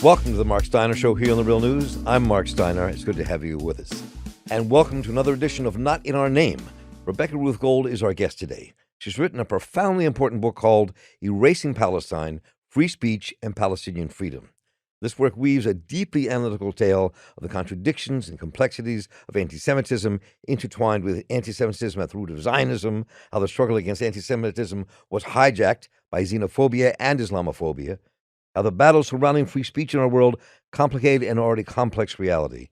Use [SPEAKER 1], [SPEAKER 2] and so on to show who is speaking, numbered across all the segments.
[SPEAKER 1] Welcome to the Marc Steiner Show here on The Real News. I'm Marc Steiner. It's good to have you with us. And welcome to another edition of Not in Our Name. Rebecca Ruth Gould is our guest today. She's written a profoundly important book called Erasing Palestine, Free Speech and Palestinian Freedom. This work weaves a deeply analytical tale of the contradictions and complexities of anti-Semitism, intertwined with anti-Semitism at the root of Zionism, how the struggle against anti-Semitism was hijacked by xenophobia and Islamophobia, how the battles surrounding free speech in our world complicate an already complex reality.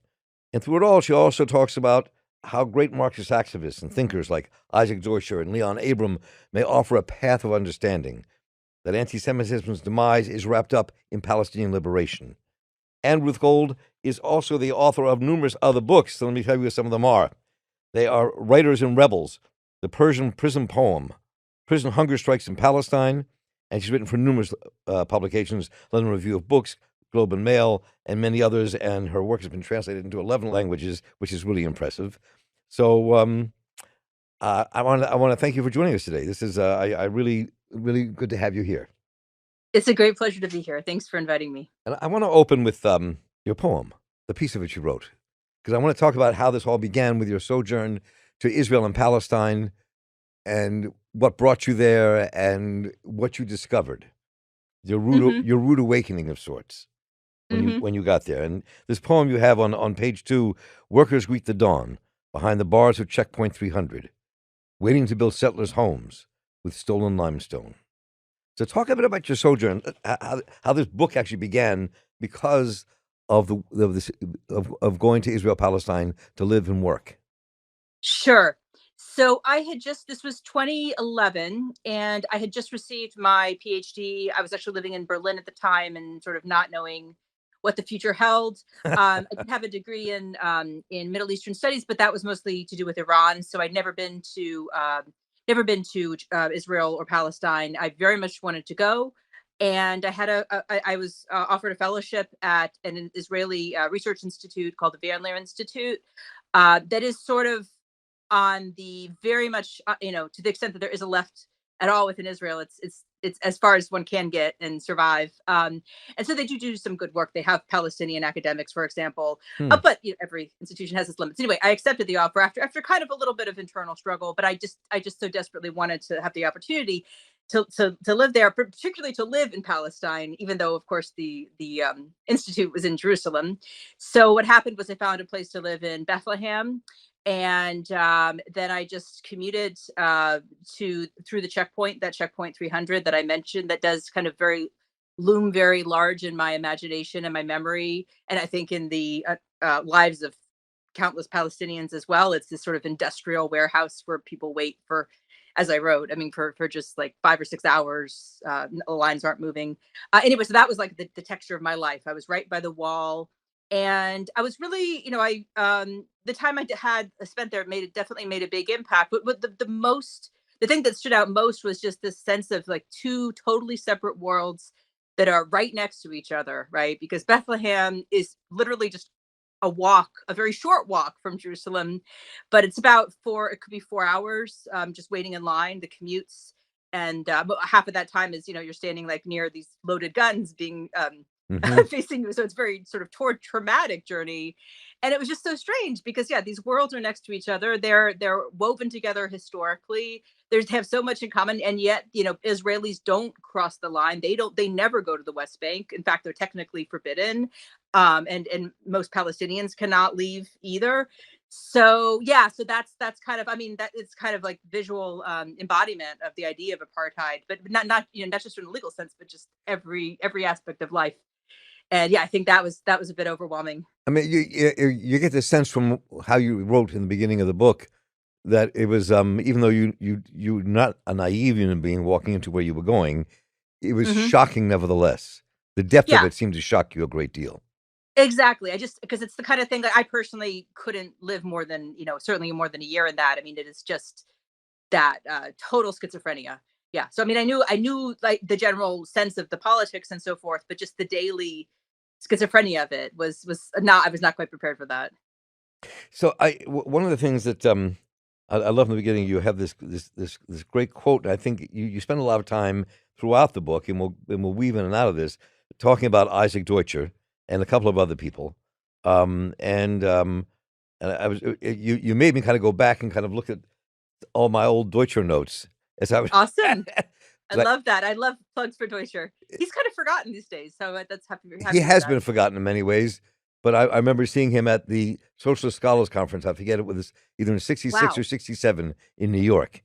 [SPEAKER 1] And through it all, she also talks about how great Marxist activists and thinkers like Isaac Deutscher and Leon Abram may offer a path of understanding, that anti-Semitism's demise is wrapped up in Palestinian liberation. And Ruth Gould is also the author of numerous other books, so let me tell you what some of them are. They are Writers and Rebels, The Persian Prison Poem, Prison Hunger Strikes in Palestine, and she's written for numerous publications, London Review of Books, Globe and Mail, and many others, and her work has been translated into 11 languages, which is really impressive. So I want to thank you for joining us today. This is I really good to have you here.
[SPEAKER 2] It's a great pleasure to be here. Thanks for inviting me.
[SPEAKER 1] And I want to open with your poem, the piece of it you wrote, because I want to talk about how this all began with your sojourn to Israel and Palestine, and what brought you there, and what you discovered, your rude awakening of sorts when you got there. And this poem you have on page 2, workers greet the dawn behind the bars of checkpoint 300, waiting to build settlers' homes with stolen limestone. So talk a bit about your sojourn, how this book actually began because of going to Israel, Palestine to live and work.
[SPEAKER 2] Sure. So this was 2011, and I had just received my PhD. I was actually living in Berlin at the time and sort of not knowing what the future held. I did have a degree in Middle Eastern studies, but that was mostly to do with Iran. So I'd never been to Israel or Palestine. I very much wanted to go. And I was offered a fellowship at an Israeli research institute called the Van Leer Institute, that is sort of on the very much, to the extent that there is a left at all within Israel, it's as far as one can get and survive. And so they do some good work. They have Palestinian academics, for example, but every institution has its limits. Anyway, I accepted the offer after kind of a little bit of internal struggle, but I just so desperately wanted to have the opportunity to live there, particularly to live in Palestine, even though, of course, the institute was in Jerusalem. So what happened was I found a place to live in Bethlehem. And then I just commuted through the checkpoint, that checkpoint 300 that I mentioned, that does kind of loom very large in my imagination and my memory, and I think in the lives of countless Palestinians as well. It's this sort of industrial warehouse where people wait for, as I wrote, for just like 5 or 6 hours. The lines aren't moving. Anyway, so that was like the texture of my life. I was right by the wall. And I was really, the time I had spent there definitely made a big impact. But the thing that stood out most was just this sense of like two totally separate worlds that are right next to each other, right? Because Bethlehem is literally just a very short walk from Jerusalem, but it's it could be 4 hours, just waiting in line, the commutes. And half of that time is, you're standing like near these loaded guns being facing you. So it's very sort of traumatic journey. And it was just so strange because, these worlds are next to each other. They're woven together historically. They have so much in common. And yet, Israelis don't cross the line. They never go to the West Bank. In fact, they're technically forbidden. And most Palestinians cannot leave either. So that's kind of, that it's kind of like visual embodiment of the idea of apartheid, but not just in a legal sense, but just every aspect of life. And I think that was a bit overwhelming.
[SPEAKER 1] I mean, you get the sense from how you wrote in the beginning of the book that it was even though you're not a naive human being walking into where you were going, it was shocking nevertheless. The depth of it seemed to shock you a great deal.
[SPEAKER 2] Exactly. Because it's the kind of thing that I personally couldn't live more than, certainly more than a year in that. I mean, it is just that total schizophrenia. Yeah. So, I knew like the general sense of the politics and so forth, but just the daily schizophrenia of it was not, I was not quite prepared for that.
[SPEAKER 1] So one of the things that I love in the beginning, you have this great quote, and I think you spend a lot of time throughout the book, and we'll weave in and out of this, talking about Isaac Deutscher, and a couple of other people. And I was you made me kind of go back and kind of look at all my old Deutscher notes as I was.
[SPEAKER 2] Awesome. I
[SPEAKER 1] 'Cause I,
[SPEAKER 2] love that. I love plugs for Deutscher. He's kind of forgotten these days, so that's
[SPEAKER 1] he
[SPEAKER 2] happy to hear
[SPEAKER 1] has
[SPEAKER 2] that.
[SPEAKER 1] been forgotten in many ways, but I remember seeing him at the Socialist Scholars Conference. I forget it was either in '66 or
[SPEAKER 2] Wow,
[SPEAKER 1] '67 in New York.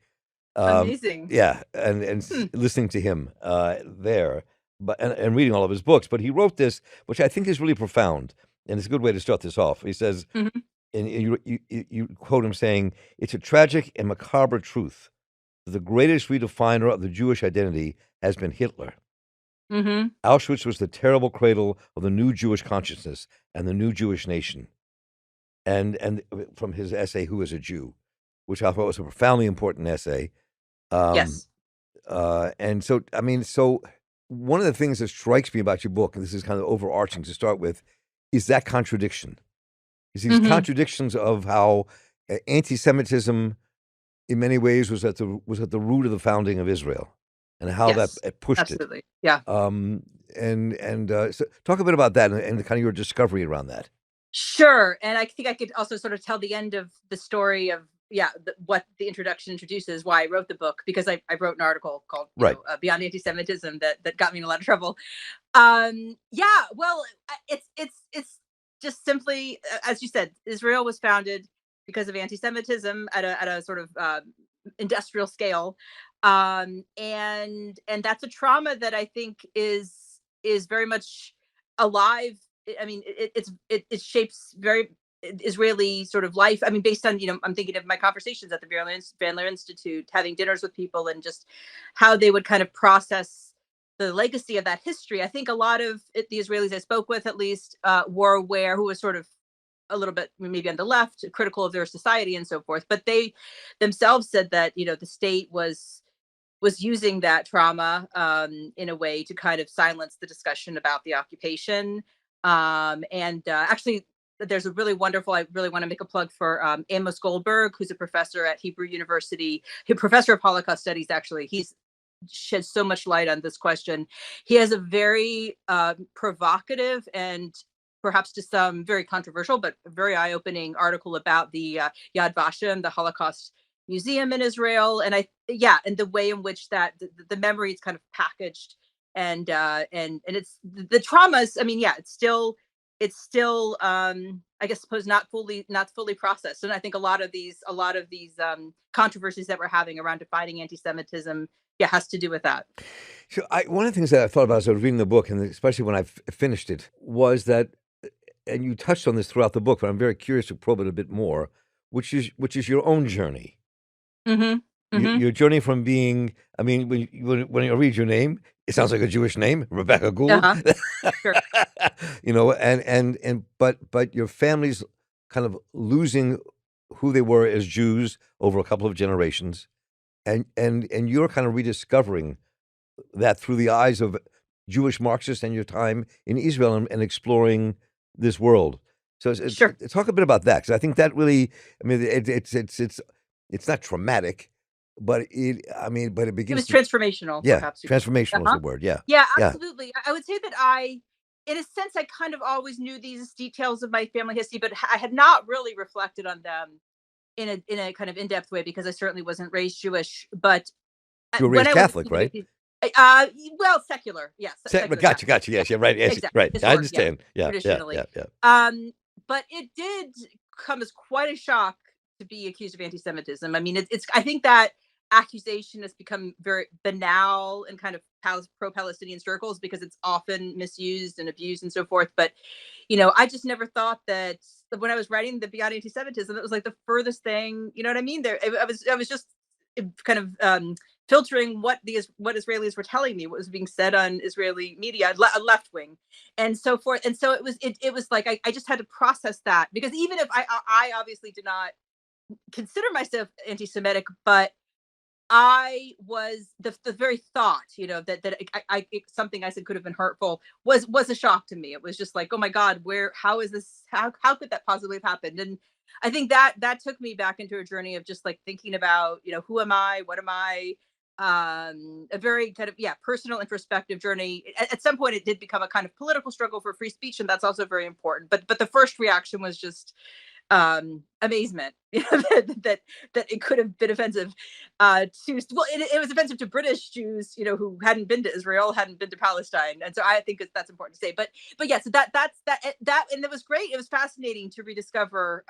[SPEAKER 1] Um,
[SPEAKER 2] amazing.
[SPEAKER 1] yeah,
[SPEAKER 2] Hmm.
[SPEAKER 1] listening to him there, but and reading all of his books. But he wrote this, which I think is really profound, and it's a good way to start this off. He says,
[SPEAKER 2] Mhm,
[SPEAKER 1] and you quote him saying, "It's a tragic and macabre truth that the greatest redefiner of the Jewish identity has been Hitler.
[SPEAKER 2] mhm.
[SPEAKER 1] Auschwitz was the terrible cradle of the new Jewish consciousness and the new Jewish nation." And from his essay, "Who is a Jew?" which I thought was a profoundly important essay. Um,
[SPEAKER 2] Yes.
[SPEAKER 1] and so, I mean, so one of the things that strikes me about your book, and this is kind of overarching to start with, is that contradiction. Is these
[SPEAKER 2] Mhm.
[SPEAKER 1] contradictions of how anti-Semitism, in many ways, was at the root of the founding of Israel, and how that
[SPEAKER 2] Yes.
[SPEAKER 1] pushed it.
[SPEAKER 2] Absolutely. Yeah.
[SPEAKER 1] So talk a bit about that and kind of your discovery around that.
[SPEAKER 2] Sure, and I think I could also sort of tell the end of the story of, yeah, what the introduction introduces, why I wrote the book, because I wrote an article called,
[SPEAKER 1] Right.
[SPEAKER 2] Beyond Anti-Semitism, that got me in a lot of trouble. Yeah, well, it's just simply, as you said, Israel was founded because of anti-Semitism at a sort of industrial scale, and that's a trauma that I think is very much alive. I mean, it shapes very Israeli sort of life. I mean, based on, I'm thinking of my conversations at the Van Leer Institute, having dinners with people, and just how they would kind of process the legacy of that history. I think a lot of the Israelis I spoke with, at least, were aware, who was sort of a little bit maybe on the left, critical of their society and so forth. But they themselves said that, the state was using that trauma, in a way to kind of silence the discussion about the occupation. And actually, there's a really wonderful. I really want to make a plug for Amos Goldberg, who's a professor at Hebrew University, a professor of Holocaust studies. Actually, he's shed so much light on this question. He has a very provocative and perhaps to some very controversial, but very eye-opening article about the Yad Vashem, the Holocaust museum in Israel, and yeah, and the way in which that the memory is kind of packaged, and it's the traumas. I mean, yeah, it's still I guess suppose not fully processed, and I think a lot of these controversies that we're having around defining anti-Semitism, yeah, has to do with that.
[SPEAKER 1] So one of the things that I thought about as I was reading the book, and especially when I finished it, was that, and you touched on this throughout the book, but I'm very curious to probe it a bit more, which is your own journey.
[SPEAKER 2] Mm-hmm. Mm-hmm.
[SPEAKER 1] Your journey from being, I mean, when you read your name, it sounds like a Jewish name, Rebecca Gould.
[SPEAKER 2] Uh-huh. Sure.
[SPEAKER 1] But your family's kind of losing who they were as Jews over a couple of generations, and you're kind of rediscovering that through the eyes of Jewish Marxists and your time in Israel, and exploring this world. So
[SPEAKER 2] Sure.
[SPEAKER 1] talk a bit about that, because I think that really, I mean, it's not traumatic, but it
[SPEAKER 2] It
[SPEAKER 1] begins
[SPEAKER 2] was
[SPEAKER 1] to,
[SPEAKER 2] transformational,
[SPEAKER 1] yeah,
[SPEAKER 2] perhaps you could say.
[SPEAKER 1] transformational is
[SPEAKER 2] Uh-huh.
[SPEAKER 1] the word. Yeah,
[SPEAKER 2] Yeah,
[SPEAKER 1] yeah,
[SPEAKER 2] absolutely. I would say that in a sense, I kind of always knew these details of my family history, but I had not really reflected on them in a kind of in-depth way, because I certainly wasn't raised Jewish. But
[SPEAKER 1] you were
[SPEAKER 2] when
[SPEAKER 1] raised
[SPEAKER 2] I was
[SPEAKER 1] Catholic,
[SPEAKER 2] thinking of
[SPEAKER 1] right?
[SPEAKER 2] these, well, secular, yes, secular
[SPEAKER 1] Gotcha,
[SPEAKER 2] Catholic,
[SPEAKER 1] gotcha.
[SPEAKER 2] yeah,
[SPEAKER 1] Yes, you're right. Yes,
[SPEAKER 2] exactly,
[SPEAKER 1] right. I
[SPEAKER 2] historic, yeah,
[SPEAKER 1] understand. Yeah, yeah, yeah,
[SPEAKER 2] traditionally.
[SPEAKER 1] yeah.
[SPEAKER 2] But it did come as quite a shock to be accused of anti-Semitism. I mean, I think that accusation has become very banal in kind of pro-Palestinian circles, because it's often misused and abused and so forth. But I just never thought that when I was writing the Beyond Anti-Semitism, it was like the furthest thing. You know what I mean? I was just kind of filtering what Israelis were telling me, what was being said on Israeli media, left wing, and so forth. And so it was like I just had to process that, because even if I obviously did not consider myself anti-Semitic, but I was the very thought, that something I said could have been hurtful was a shock to me. It was just like, oh my God, how is this? How could that possibly have happened? And I think that took me back into a journey of just like thinking about, who am I? What am I? a very kind of personal introspective journey. At some point it did become a kind of political struggle for free speech, and that's also very important, but the first reaction was just amazement, that it could have been offensive to, well, it was offensive to British Jews, who hadn't been to Israel, hadn't been to Palestine, and so I think that's important to say. But yeah, so that, and it was great. It was fascinating to rediscover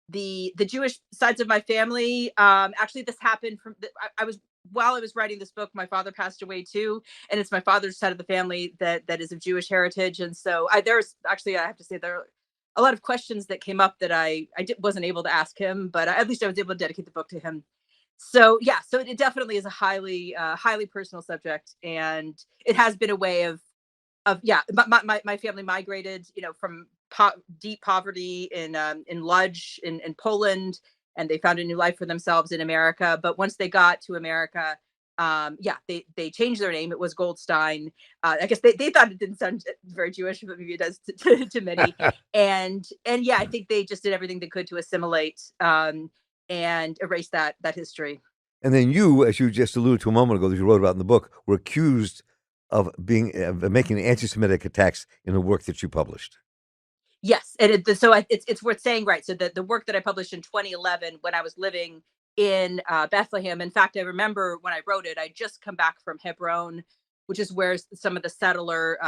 [SPEAKER 2] the Jewish sides of my family. Actually, this happened from I was while I was writing this book, my father passed away too, and it's my father's side of the family that is of Jewish heritage, and so there's actually, I have to say, there are a lot of questions that came up that wasn't able to ask him, but at least I was able to dedicate the book to him. So yeah, so it definitely is a highly personal subject, and it has been a way of yeah. My family migrated, from deep poverty in Lodz in Poland, and they found a new life for themselves in America. But once they got to America, yeah, they changed their name. It was Goldstein. I guess they thought it didn't sound very Jewish, but maybe it does to many. And yeah, I think they just did everything they could to assimilate and erase that history.
[SPEAKER 1] And then you, as you just alluded to a moment ago, that you wrote about in the book, were accused of making anti-Semitic attacks in the work that you published.
[SPEAKER 2] Yes, and it's worth saying, right? So the work that I published in 2011, when I was living in Bethlehem. In fact, I remember when I wrote it, I just come back from Hebron, which is where some of the settler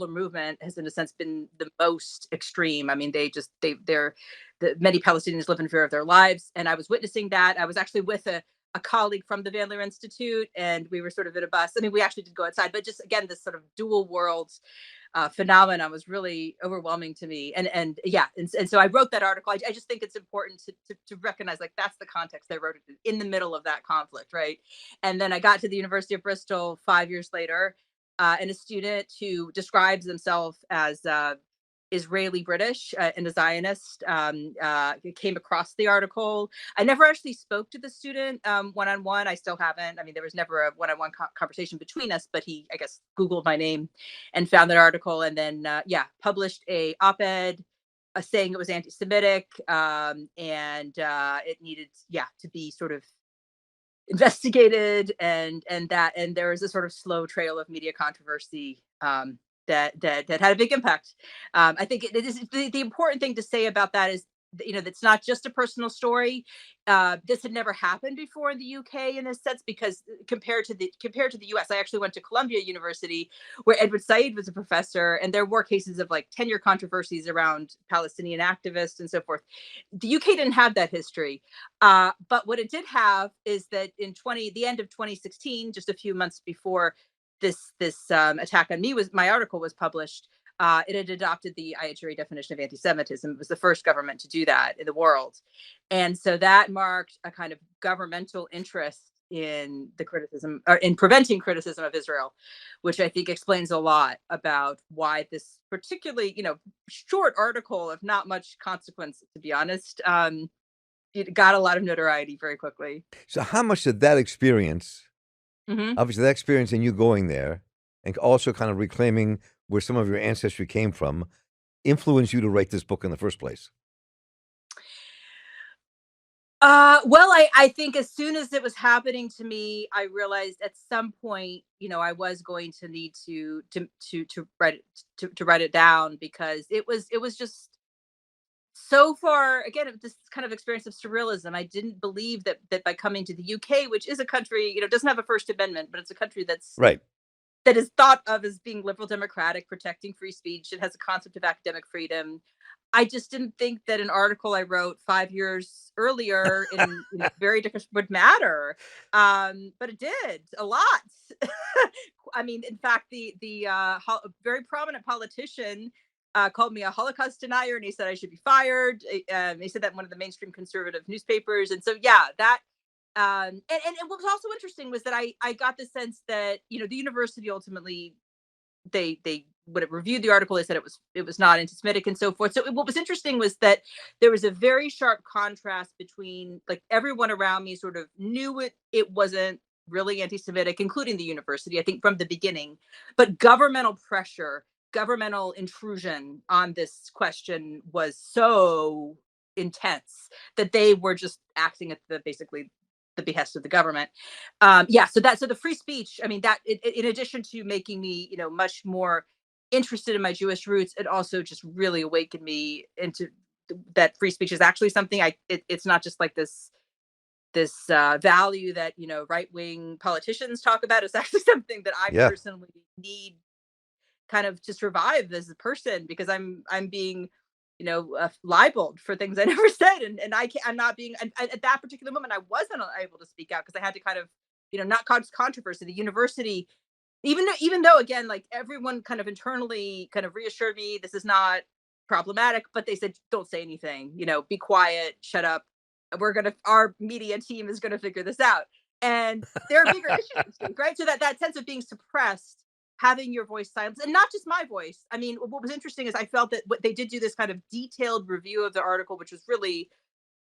[SPEAKER 2] movement has, in a sense, been the most extreme. I mean, many Palestinians live in fear of their lives, and I was witnessing that. I was actually with a colleague from the Van Leer Institute, and we were sort of in a bus. I mean, we actually did go outside, but just again, this sort of dual worlds phenomenon was really overwhelming to me. And yeah, and so I wrote that article. I just think it's important to recognize, like, that's the context I wrote it in the middle of that conflict, right? And then I got to the University of Bristol 5 years later, and a student who describes themselves as Israeli British, and a Zionist, came across the article. I never actually spoke to the student one on one. I still haven't. I mean, there was never a one on one conversation between us, but he, I guess, Googled my name and found that article, and then yeah, published a op-ed saying it was anti-Semitic, and it needed, yeah, to be sort of investigated, and there was a sort of slow trail of media controversy that had a big impact. I think it is the important thing to say about that is, that's not just a personal story. This had never happened before in the UK in this sense, because compared to the US, I actually went to Columbia University, where Edward Said was a professor, and there were cases of like tenure controversies around Palestinian activists and so forth. The UK didn't have that history, but what it did have is that the end of 2016, just a few months before this attack on me, my article was published. It had adopted the IHRA definition of anti-Semitism. It was the first government to do that in the world, and so that marked a kind of governmental interest in the criticism, or in preventing criticism of Israel, which I think explains a lot about why this particularly, short article of not much consequence, to be honest, it got a lot of notoriety very quickly.
[SPEAKER 1] So how much did that experience,
[SPEAKER 2] Hmm.
[SPEAKER 1] obviously that experience and you going there, and also kind of reclaiming where some of your ancestry came from, influence you to write this book in the first place?
[SPEAKER 2] Well, I think as soon as it was happening to me, I realized at some point, I was going to need to write it down, because it was just so far, again, this kind of experience of surrealism. I didn't believe that by coming to the UK, which is a country, doesn't have a First Amendment, but it's a country
[SPEAKER 1] Right.
[SPEAKER 2] that is thought of as being liberal democratic, protecting free speech. It has a concept of academic freedom. I just didn't think that an article I wrote 5 years earlier in very different would matter. But it did a lot. I mean, in fact, the very prominent politician called me a Holocaust denier, and he said I should be fired. He said that in one of the mainstream conservative newspapers, and so yeah, that and what was also interesting was that I got the sense that, the university ultimately, they would have reviewed the article. They said it was not anti-Semitic and so forth. So what was interesting was that there was a very sharp contrast between, like, everyone around me sort of knew it wasn't really anti-Semitic, including the university, I think, from the beginning, but governmental pressure, governmental intrusion on this question was so intense that they were just acting at the basically the behest of the government. So the free speech, I mean, that in addition to making me, much more interested in my Jewish roots, it also just really awakened me into that free speech is actually something it's not just like this value that right wing politicians talk about. It's actually something that I
[SPEAKER 1] Yeah.
[SPEAKER 2] personally need kind of to survive as a person, because I'm being libeled for things I never said, and I'm not being at that particular moment I wasn't able to speak out because I had to kind of not cause controversy. The university, even though again, like, everyone kind of internally kind of reassured me this is not problematic, but they said don't say anything, be quiet, shut up, our media team is gonna figure this out. And there are bigger issues, right? So that sense of being suppressed, having your voice silenced, and not just my voice. I mean, what was interesting is I felt that what they did do this kind of detailed review of the article, which was really,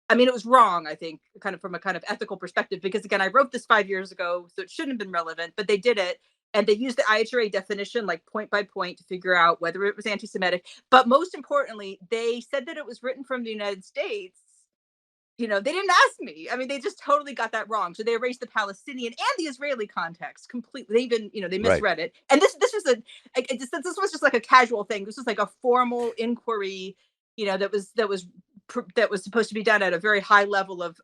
[SPEAKER 2] I mean, it was wrong, I think, kind of from a kind of ethical perspective, because again, I wrote this 5 years ago, so it shouldn't have been relevant, but they did it. And they used the IHRA definition, like point by point, to figure out whether it was anti Semitic. But most importantly, they said that it was written from the United States. They didn't ask me. I mean, they just totally got that wrong. So they erased the Palestinian and the Israeli context completely. They even, they
[SPEAKER 1] Right.
[SPEAKER 2] misread it. And this was this was just like a casual thing. This was like a formal inquiry, that was supposed to be done at a very high level of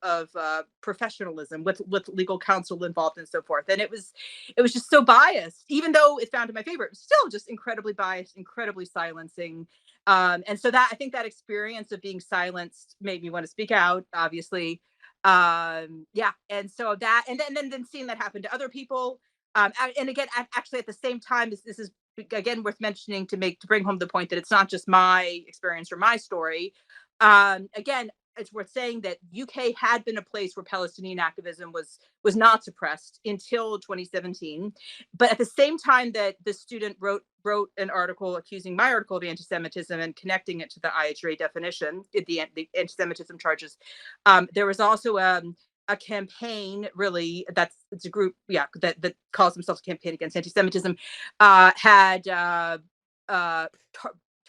[SPEAKER 2] professional with legal counsel involved and so forth. And it was just so biased, even though it found in my favor. It was still just incredibly biased, incredibly silencing. And so that, I think that experience of being silenced made me want to speak out, obviously. And so that, and then seeing that happen to other people. And again, actually at the same time, this is again worth mentioning to bring home the point that it's not just my experience or my story. Again, it's worth saying that UK had been a place where Palestinian activism was not suppressed until 2017. But at the same time that the student wrote an article accusing my article of anti-Semitism and connecting it to the IHRA definition, the anti-Semitism charges, there was also a campaign, really, it's a group, that calls themselves a campaign against anti-Semitism, had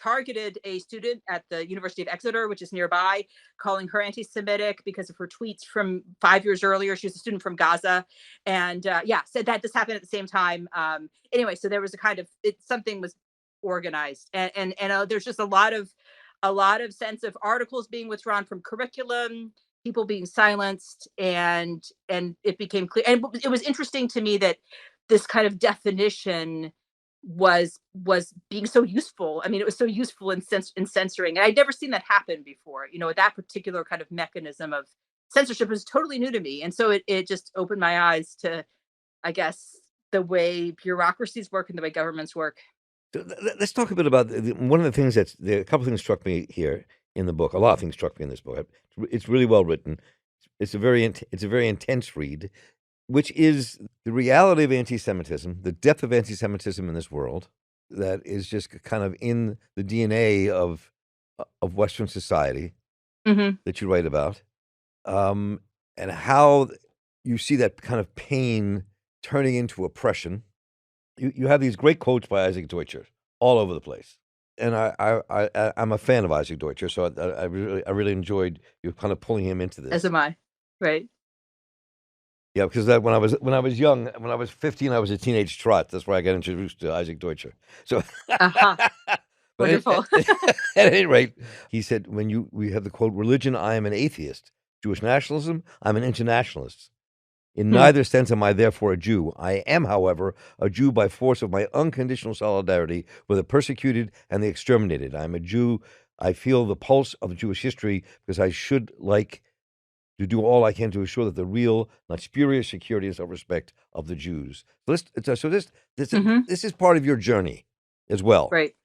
[SPEAKER 2] targeted a student at the University of Exeter, which is nearby, calling her anti-Semitic because of her tweets from 5 years earlier. She was a student from Gaza, and said that this happened at the same time. Anyway, so there was a kind of something was organized, and there's just a lot of sense of articles being withdrawn from curriculum, people being silenced, and it became clear. And it was interesting to me that this kind of definition was being so useful. I mean, it was so useful in censoring. And I'd never seen that happen before. That particular kind of mechanism of censorship was totally new to me. And so it just opened my eyes to, I guess, the way bureaucracies work and the way governments work.
[SPEAKER 1] So let's talk a bit about one of the things a couple of things struck me here in the book. A lot of things struck me in this book. It's really well written. It's a very intense read, which is the reality of anti-Semitism, the depth of anti-Semitism in this world that is just kind of in the DNA of Western society
[SPEAKER 2] Hmm.
[SPEAKER 1] that you write about, and how you see that kind of pain turning into oppression. You have these great quotes by Isaac Deutscher all over the place, and I'm a fan of Isaac Deutscher, so I really enjoyed you kind of pulling him into
[SPEAKER 2] As
[SPEAKER 1] this.
[SPEAKER 2] am I. Right.
[SPEAKER 1] Yeah, because when I was young, when I was 15, I was a teenage trot. That's where I got introduced to Isaac Deutscher. So,
[SPEAKER 2] Uh-huh.
[SPEAKER 1] but
[SPEAKER 2] Wonderful.
[SPEAKER 1] at any rate, he said, we have the quote, "Religion, I am an atheist. Jewish nationalism, I'm an internationalist. In
[SPEAKER 2] Hmm.
[SPEAKER 1] neither sense am I therefore a Jew. I am, however, a Jew by force of my unconditional solidarity with the persecuted and the exterminated. I am a Jew. I feel the pulse of Jewish history because I should like to do all I can to assure that the real, not spurious security and self-respect of the Jews."
[SPEAKER 2] Hmm.
[SPEAKER 1] This is part of your journey as well.
[SPEAKER 2] Right.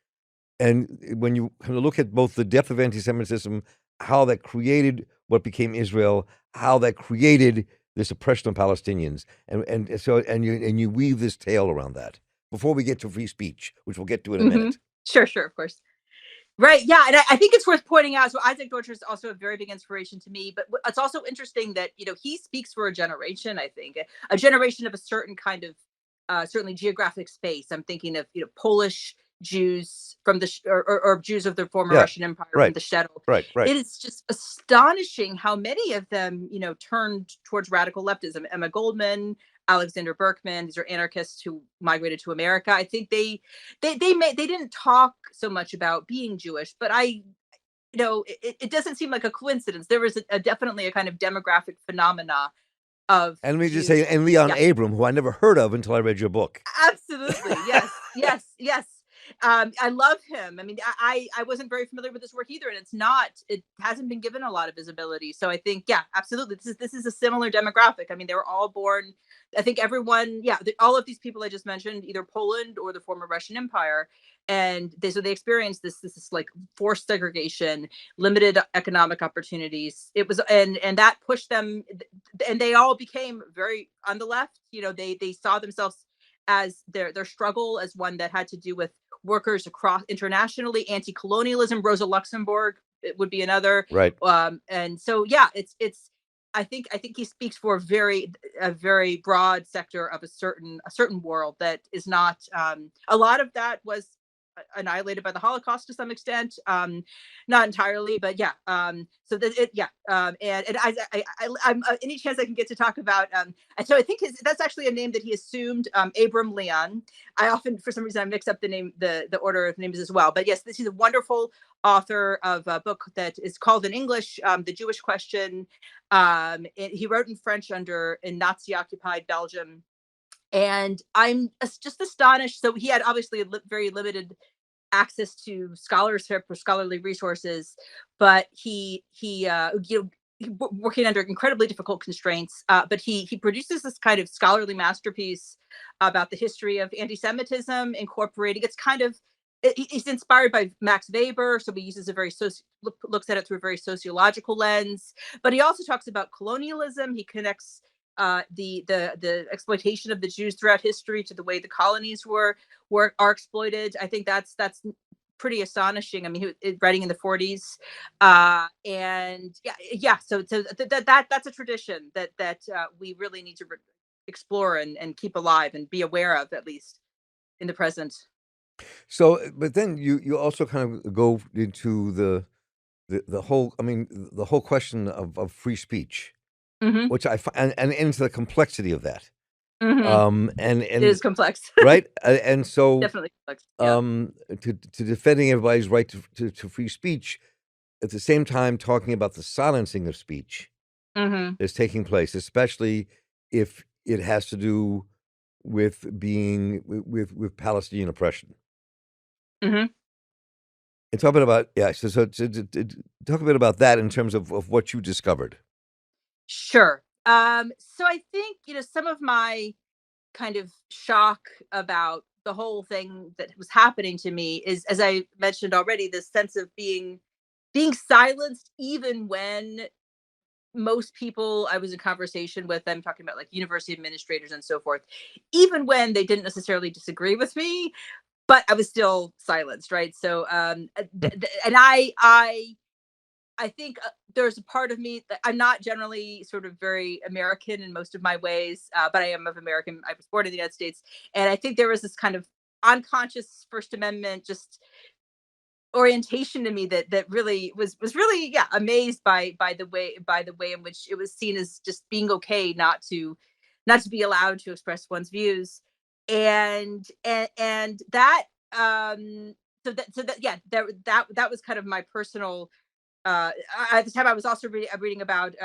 [SPEAKER 1] And when you kind of look at both the depth of anti-Semitism, how that created what became Israel, how that created this oppression of Palestinians, and you weave this tale around that before we get to free speech, which we'll get to in a
[SPEAKER 2] Hmm.
[SPEAKER 1] minute.
[SPEAKER 2] Sure, of course. Right. Yeah. And I think it's worth pointing out. So Isaac Deutscher is also a very big inspiration to me. But it's also interesting that, he speaks for a generation, I think, a generation of a certain kind of, certainly geographic space. I'm thinking of, Polish Jews from the or Jews of the former
[SPEAKER 1] Yeah.
[SPEAKER 2] Russian Empire from
[SPEAKER 1] Right.
[SPEAKER 2] the shtetl.
[SPEAKER 1] Right. Right.
[SPEAKER 2] It is just astonishing how many of them, turned towards radical leftism. Emma Goldman, Alexander Berkman, these are anarchists who migrated to America. I think they didn't talk so much about being Jewish, but it doesn't seem like a coincidence. There was definitely a kind of demographic phenomena of
[SPEAKER 1] And let me just
[SPEAKER 2] Jews.
[SPEAKER 1] say, and Leon
[SPEAKER 2] Yeah,
[SPEAKER 1] Abram, who I never heard of until I read your book.
[SPEAKER 2] absolutely. Yes, yes, yes. I love him. I mean, I wasn't very familiar with his work either, and it hasn't been given a lot of visibility. So I think, yeah, absolutely, this is a similar demographic. I mean, they were all born. I think everyone, yeah, all of these people I just mentioned, either Poland or the former Russian Empire, and they experienced this is like forced segregation, limited economic opportunities. It was, and that pushed them, and they all became very on the left. They saw themselves as their struggle as one that had to do with workers across internationally, anti-colonialism. Rosa Luxemburg, it would be another.
[SPEAKER 1] Right.
[SPEAKER 2] And so, yeah, it's. I think he speaks for a very broad sector of a certain world that is not. A lot of that was annihilated by the Holocaust to some extent, not entirely, but yeah. So that it, yeah, and I'm any chance I can get to talk about. And so I think that's actually a name that he assumed, Abram Leon. I often, for some reason, I mix up the order of names as well. But yes, this is a wonderful author of a book that is called in English, "The Jewish Question." He wrote in French in Nazi-occupied Belgium. And I'm just astonished. So he had obviously very limited access to scholarship or scholarly resources, but working under incredibly difficult constraints. But he produces this kind of scholarly masterpiece about the history of anti-Semitism, incorporating. It's kind of he's inspired by Max Weber, so he uses looks at it through a very sociological lens. But he also talks about colonialism. He connects the exploitation of the Jews throughout history to the way the colonies are exploited. I think that's pretty astonishing. I mean, he was writing in the 40s, and yeah. So that's a tradition that we really need to explore and keep alive and be aware of, at least in the present.
[SPEAKER 1] So, but then you also kind of go into the whole, I mean, the whole question of free speech,
[SPEAKER 2] Hmm.
[SPEAKER 1] which and into the complexity of that.
[SPEAKER 2] Hmm. It
[SPEAKER 1] And
[SPEAKER 2] is complex.
[SPEAKER 1] right, and so
[SPEAKER 2] Definitely complex. Yeah.
[SPEAKER 1] to defending everybody's right to free speech, at the same time talking about the silencing of speech
[SPEAKER 2] Hmm.
[SPEAKER 1] that's taking place, especially if it has to do with being with Palestinian oppression.
[SPEAKER 2] Hmm.
[SPEAKER 1] And talk a bit about, yeah, so talk a bit about that in terms of what you discovered.
[SPEAKER 2] Sure. So I think, some of my kind of shock about the whole thing that was happening to me is, as I mentioned already, this sense of being silenced, even when most people I was in conversation with, I'm talking about like university administrators and so forth, even when they didn't necessarily disagree with me, but I was still silenced, right? So, and I think, there's a part of me that I'm not generally sort of very American in most of my ways, but I am of American. I was born in the United States, and I think there was this kind of unconscious First Amendment just orientation to me that really was really, yeah, amazed by the way in which it was seen as just being okay not to be allowed to express one's views, and that so that yeah, that was kind of my personal. At the time, I was also reading about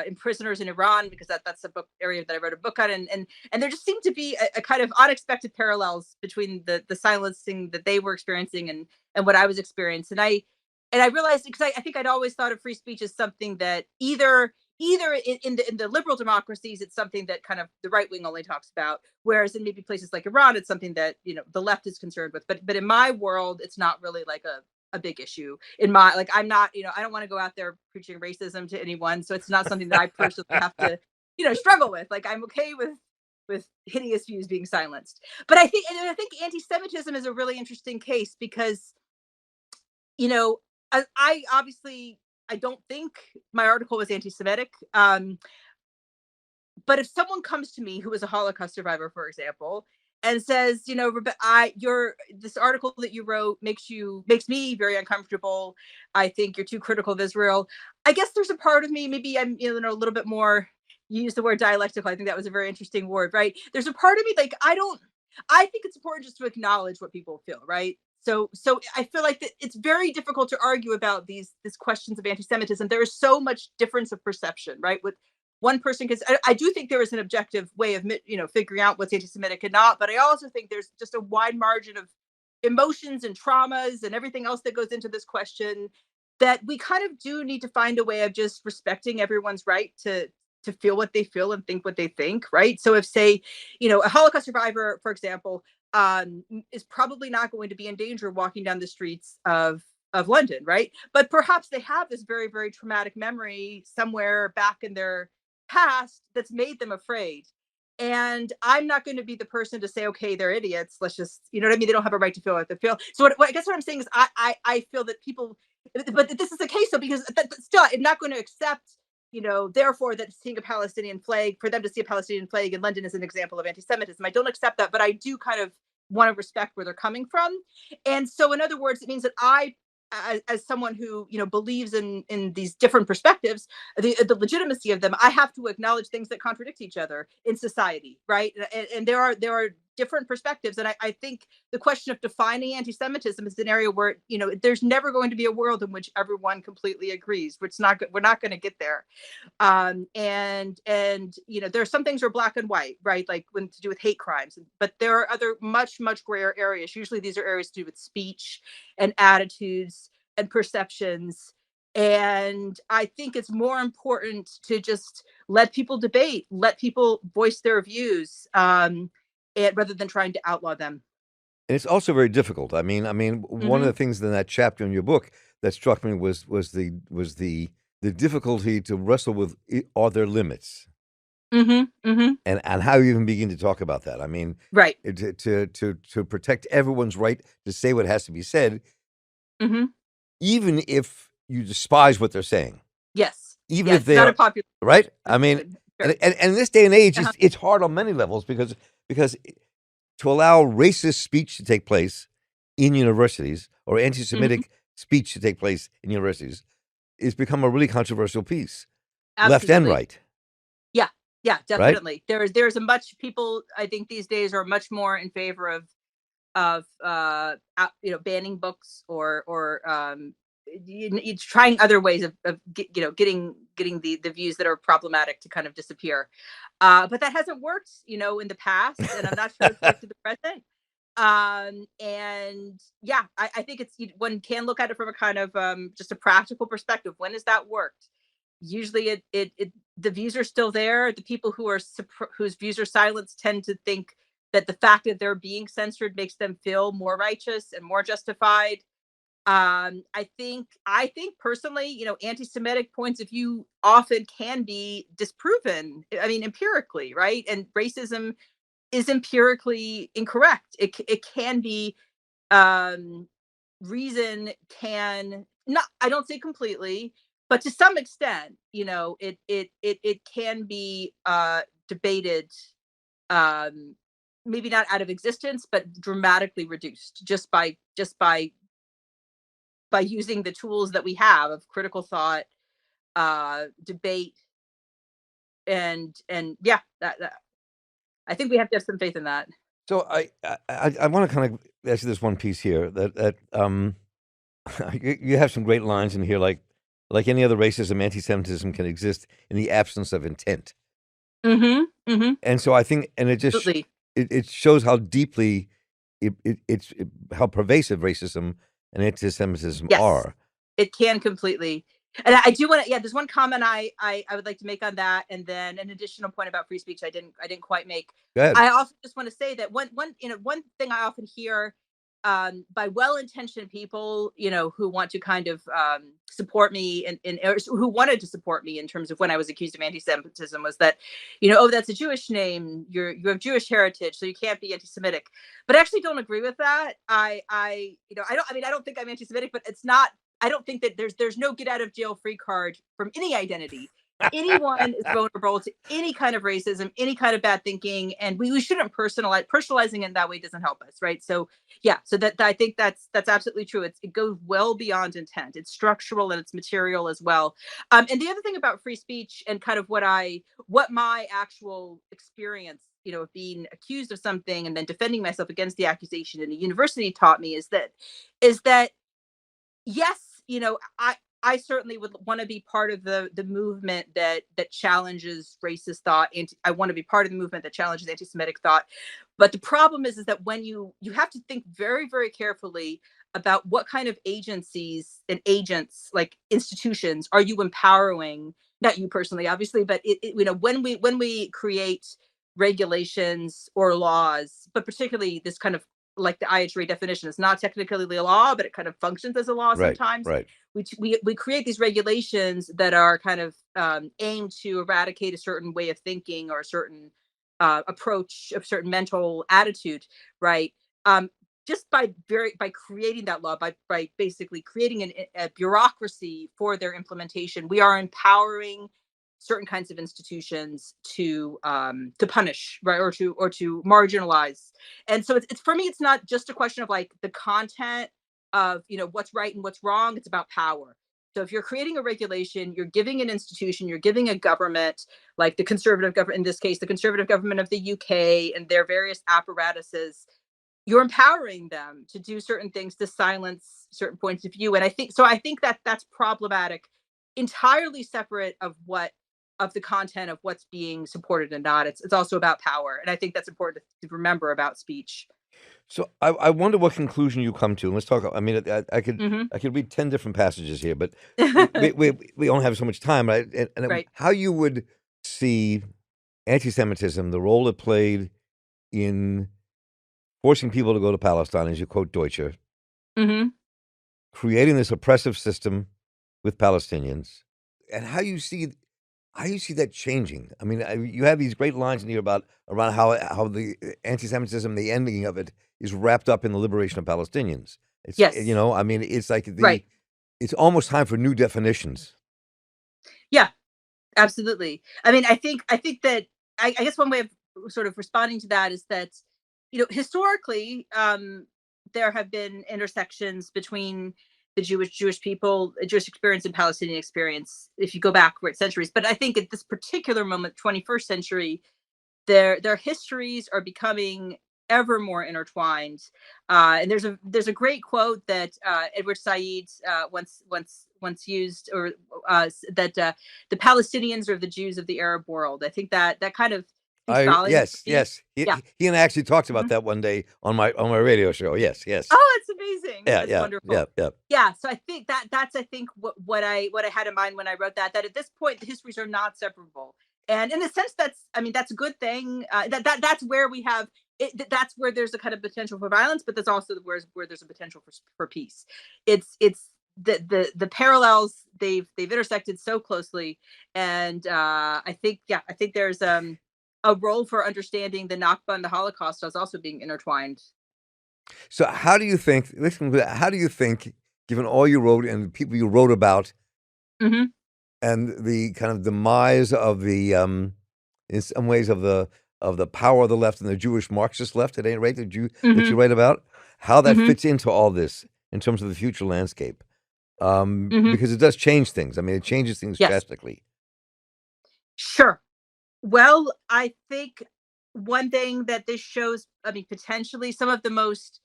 [SPEAKER 2] imprisoners in Iran, because that's a book area that I wrote a book on, and there just seemed to be a kind of unexpected parallels between the silencing that they were experiencing and what I was experiencing. And I realized, because I think I'd always thought of free speech as something that either in the liberal democracies, it's something that kind of the right wing only talks about, whereas in maybe places like Iran, it's something that the left is concerned with. But in my world, it's not really like a big issue in my, like, I'm not, I don't want to go out there preaching racism to anyone, so it's not something that I personally have to struggle with. Like, I'm okay with hideous views being silenced. But I think anti-Semitism is a really interesting case, because you know I obviously, I don't think my article was anti-Semitic. But if someone comes to me who is a Holocaust survivor, for example, and says, this article that you wrote makes me very uncomfortable. I think you're too critical of Israel. I guess there's a part of me, maybe I'm a little bit more. You use the word dialectical. I think that was a very interesting word, right? There's a part of me like I think it's important just to acknowledge what people feel, right? So I feel like that it's very difficult to argue about these questions of anti-Semitism. There is so much difference of perception, right? With one person, because I do think there is an objective way of figuring out what's anti-Semitic and not, but I also think there's just a wide margin of emotions and traumas and everything else that goes into this question that we kind of do need to find a way of just respecting everyone's right to feel what they feel and think what they think, right? So if, say, a Holocaust survivor, for example, is probably not going to be in danger walking down the streets of London, right? But perhaps they have this very, very traumatic memory somewhere back in their past that's made them afraid. And I'm not going to be the person to say, okay, they're idiots. Let's just, you know what I mean? They don't have a right to feel what they feel. So I guess what I'm saying is I feel that people, but this is the case though, because still I'm not going to accept, therefore that seeing a Palestinian flag, for them to see a Palestinian flag in London is an example of anti-Semitism. I don't accept that, but I do kind of want to respect where they're coming from. And so in other words, it means that as someone who believes in these different perspectives, the legitimacy of them, I have to acknowledge things that contradict each other in society, right? And there are different perspectives, and I think the question of defining anti-Semitism is an area where there's never going to be a world in which everyone completely agrees. We're not going to get there. And there are some things are black and white, right? Like when to do with hate crimes, but there are other much grayer areas. Usually these are areas to do with speech and attitudes and perceptions. And I think it's more important to just let people debate, let people voice their views, rather than trying to outlaw them.
[SPEAKER 1] And it's also very difficult. I mean, one of the things in that chapter in your book that struck me was the difficulty to wrestle with, are there limits? And how you even begin to talk about that. I mean,
[SPEAKER 2] Right.
[SPEAKER 1] to protect everyone's right to say what has to be said, even if you despise what they're saying.
[SPEAKER 2] Yes.
[SPEAKER 1] Even
[SPEAKER 2] yes,
[SPEAKER 1] if they
[SPEAKER 2] not
[SPEAKER 1] are
[SPEAKER 2] a popular.
[SPEAKER 1] right. I mean,
[SPEAKER 2] Sure.
[SPEAKER 1] and in this day and age, it's hard on many levels because to allow racist speech to take place in universities or anti-Semitic speech to take place in universities is become a really controversial piece, left and
[SPEAKER 2] Absolutely.
[SPEAKER 1] right.
[SPEAKER 2] Yeah,
[SPEAKER 1] Right?
[SPEAKER 2] definitely. There's a much people I think these days are much more in favor of banning books or trying other ways of getting the views that are problematic to kind of disappear. But that hasn't worked, in the past, and I'm not sure it's worked in the present. And yeah, I think one can look at it from a kind of just a practical perspective. When has that worked? Usually it the views are still there. The people whose views are silenced tend to think that the fact that they're being censored makes them feel more righteous and more justified. I think personally, anti-Semitic points of view often can be disproven. I mean, empirically, right? And racism is empirically incorrect. It can be, um, reason can not. I don't say completely, but to some extent, it can be debated, um, maybe not out of existence, but dramatically reduced just by using the tools that we have of critical thought, debate, and yeah, that I think we have to have some faith in that.
[SPEAKER 1] So I want to kind of ask you this one piece here that you have some great lines in here, like any other racism, anti-Semitism can exist in the absence of intent. And so I think, and
[SPEAKER 2] Absolutely.
[SPEAKER 1] it shows how deeply how pervasive racism and anti-Semitism
[SPEAKER 2] Yes,
[SPEAKER 1] are.
[SPEAKER 2] it can completely. And I do want to. Yeah, there's one comment I would like to make on that, and then an additional point about free speech I didn't quite make.
[SPEAKER 1] Go ahead.
[SPEAKER 2] I also just want to say that one thing I often hear, by well-intentioned people, who want to kind of support me or who wanted to support me in terms of when I was accused of anti-Semitism, was that, oh, that's a Jewish name. You have Jewish heritage, so you can't be anti-Semitic. But I actually don't agree with that. I don't think I'm anti-Semitic, but it's not. I don't think that there's no get out of jail free card from any identity. anyone is vulnerable to any kind of racism, any kind of bad thinking, and we shouldn't personalizing it that way doesn't help us, right? So yeah, so that I think that's absolutely true. It goes well beyond intent. It's structural and it's material as well. And the other thing about free speech and kind of what my actual experience, of being accused of something and then defending myself against the accusation in a university taught me is that yes, I certainly would want to be part of the movement that challenges racist thought, and I want to be part of the movement that challenges anti-Semitic thought. But the problem is that when you have to think very, very carefully about what kind of agencies and agents, like institutions, are you empowering? Not you personally, obviously, but when we create regulations or laws, but particularly this kind of, like the IHRA definition, is not technically a law, but it kind of functions as a law
[SPEAKER 1] Right,
[SPEAKER 2] sometimes.
[SPEAKER 1] right.
[SPEAKER 2] We create these regulations that are kind of aimed to eradicate a certain way of thinking or a certain approach, a certain mental attitude, right? Um, just by creating that law, by basically creating a bureaucracy for their implementation, we are empowering certain kinds of institutions to punish, right, or to marginalize. And so it's for me, it's not just a question of like the content of what's right and what's wrong. It's about power. So if you're creating a regulation, you're giving an institution, you're giving a government, like the conservative government, in this case the conservative government of the UK and their various apparatuses, you're empowering them to do certain things to silence certain points of view. And I think that that's problematic, entirely separate of the content of what's being supported and not. It's also about power, and I think that's important to remember about speech.
[SPEAKER 1] So I wonder what conclusion you come to. And let's talk. I mean, I could
[SPEAKER 2] Hmm.
[SPEAKER 1] I could read 10 different passages here, but we only have so much time, right?
[SPEAKER 2] Right.
[SPEAKER 1] How you would see anti-Semitism, the role it played in forcing people to go to Palestine, as you quote Deutscher,
[SPEAKER 2] Hmm.
[SPEAKER 1] creating this oppressive system with Palestinians, and how you see that changing. I mean, you have these great lines in here about around how the anti-Semitism, the ending of it, is wrapped up in the liberation of Palestinians.
[SPEAKER 2] Yes.
[SPEAKER 1] I mean, it's like
[SPEAKER 2] Right.
[SPEAKER 1] it's almost time for new definitions.
[SPEAKER 2] Yeah. Absolutely. I mean, I think that I guess one way of sort of responding to that is that historically, there have been intersections between the Jewish people, Jewish experience and Palestinian experience. If you go backward centuries, but I think at this particular moment, 21st century, their histories are becoming ever more intertwined. And there's a great quote that Edward Said once used, or that the Palestinians are the Jews of the Arab world. I think that kind of speaks
[SPEAKER 1] I
[SPEAKER 2] volumes
[SPEAKER 1] Yes,
[SPEAKER 2] to me.
[SPEAKER 1] yes. He,
[SPEAKER 2] Yeah.
[SPEAKER 1] he and I actually talked about
[SPEAKER 2] Mhm.
[SPEAKER 1] that one day on my radio show. Yes, yes.
[SPEAKER 2] Oh, it's amazing.
[SPEAKER 1] Yeah,
[SPEAKER 2] That's
[SPEAKER 1] yeah, yeah,
[SPEAKER 2] wonderful.
[SPEAKER 1] yeah.
[SPEAKER 2] Yeah, so I think that's I think what I had in mind when I wrote that at this point the histories are not separable. And in a sense that's a good thing. That's where we have that's where there's a kind of potential for violence, but that's also where there's a potential for peace. It's the parallels, they've intersected so closely. And I think there's a role for understanding the Nakba and the Holocaust as also being intertwined.
[SPEAKER 1] So how do you think, listen to that, how do you think, given all you wrote and the people you wrote about
[SPEAKER 2] Mhm.
[SPEAKER 1] and the kind of demise of in some ways of the power of the left and the Jewish Marxist left, at any rate, that you
[SPEAKER 2] Mhm.
[SPEAKER 1] write about, how that
[SPEAKER 2] Mhm.
[SPEAKER 1] fits into all this in terms of the future landscape?
[SPEAKER 2] Mhm.
[SPEAKER 1] Because it does change things. I mean, it changes things
[SPEAKER 2] Yes.
[SPEAKER 1] drastically.
[SPEAKER 2] Sure. Well, I think one thing that this shows, I mean, potentially some of the most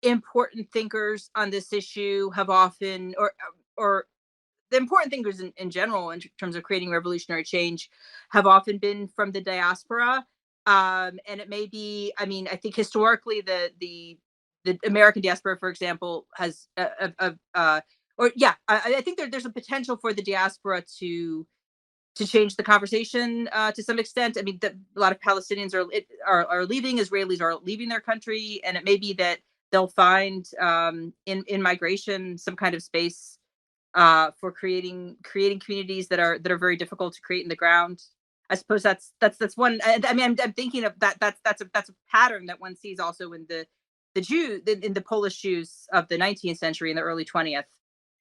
[SPEAKER 2] important thinkers on this issue have often, or the important thinkers in general, in terms of creating revolutionary change, have often been from the diaspora. And it may be, I mean, I think historically the American diaspora, for example, has or yeah, I think there's a potential for the diaspora to change the conversation to some extent. I mean, a lot of Palestinians are leaving, Israelis are leaving their country, and it may be that they'll find in migration some kind of space for creating communities that are very difficult to create in the ground. I suppose that's one. I mean, I'm thinking of that. That's a pattern that one sees also in the Jew in the Polish Jews of the 19th century and the early 20th.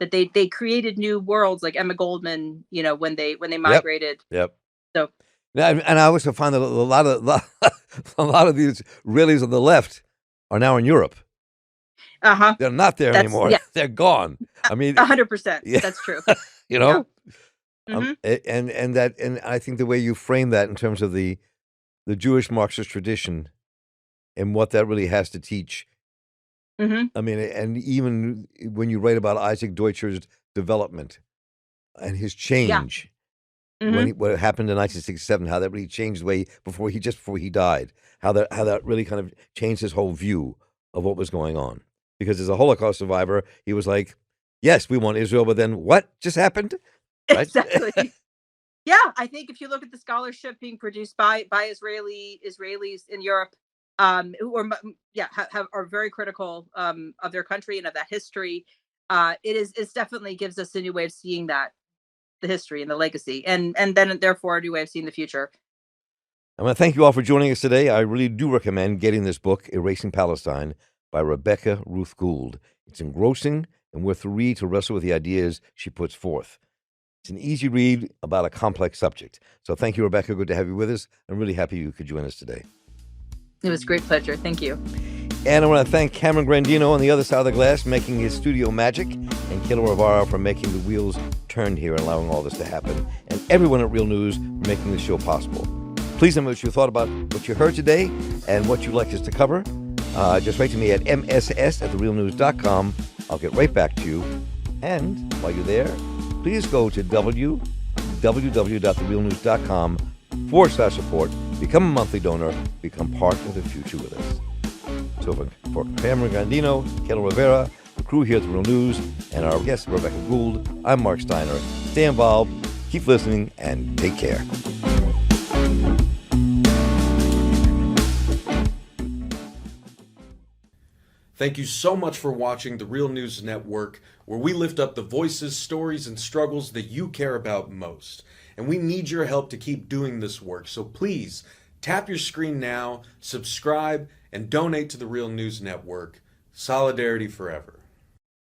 [SPEAKER 2] that they created new worlds, like Emma Goldman, when they
[SPEAKER 1] Yep.
[SPEAKER 2] migrated.
[SPEAKER 1] Yep.
[SPEAKER 2] So
[SPEAKER 1] And I also find that a lot of these Israelis on the left are now in Europe. They're not there anymore.
[SPEAKER 2] yeah,
[SPEAKER 1] They're gone. I mean,
[SPEAKER 2] 100%.
[SPEAKER 1] yeah,
[SPEAKER 2] That's true.
[SPEAKER 1] you know,
[SPEAKER 2] Hmm.
[SPEAKER 1] and I think the way you frame that in terms of the Jewish Marxist tradition and what that really has to teach.
[SPEAKER 2] Hmm.
[SPEAKER 1] I mean, and even when you write about Isaac Deutscher's development and his
[SPEAKER 2] Yeah.
[SPEAKER 1] change,
[SPEAKER 2] Hmm.
[SPEAKER 1] what happened in 1967, how that really changed the way before he died, how that really kind of changed his whole view of what was going on. Because as a Holocaust survivor, he was like, "Yes, we want Israel, but then what just happened?" Right?
[SPEAKER 2] Exactly. Yeah, I think if you look at the scholarship being produced by Israelis in Europe, who are are very critical of their country and of that history, it's definitely gives us a new way of seeing that the history and the legacy, and then therefore a new way of seeing the future.
[SPEAKER 1] I want to thank you all for joining us today. I really do recommend getting this book, Erasing Palestine, by Rebecca Ruth Gould. It's engrossing and worth the read to wrestle with the ideas she puts forth. It's an easy read about a complex subject. So thank you, Rebecca. Good to have you with us. I'm really happy you could join us today.
[SPEAKER 2] It was a great pleasure. Thank you.
[SPEAKER 1] And I want to thank Cameron Grandino on the other side of the glass, making his studio magic, and Kilo Rivara for making the wheels turn here and allowing all this to happen, and everyone at Real News for making this show possible. Please tell me what you thought about what you heard today and what you'd like us to cover. Just write to me at mss@therealnews.com. I'll get right back to you. And while you're there, please go to www.therealnews.com/support. Become a monthly donor. Become part of the future with us. So for Cameron Gandino, Kilo Rivera, the crew here at The Real News, and our guest, Rebecca Gould, I'm Marc Steiner. Stay involved, keep listening, and take care.
[SPEAKER 3] Thank you so much for watching The Real News Network, where we lift up the voices, stories, and struggles that you care about most. And we need your help to keep doing this work. So please, tap your screen now, subscribe, and donate to The Real News Network. Solidarity forever.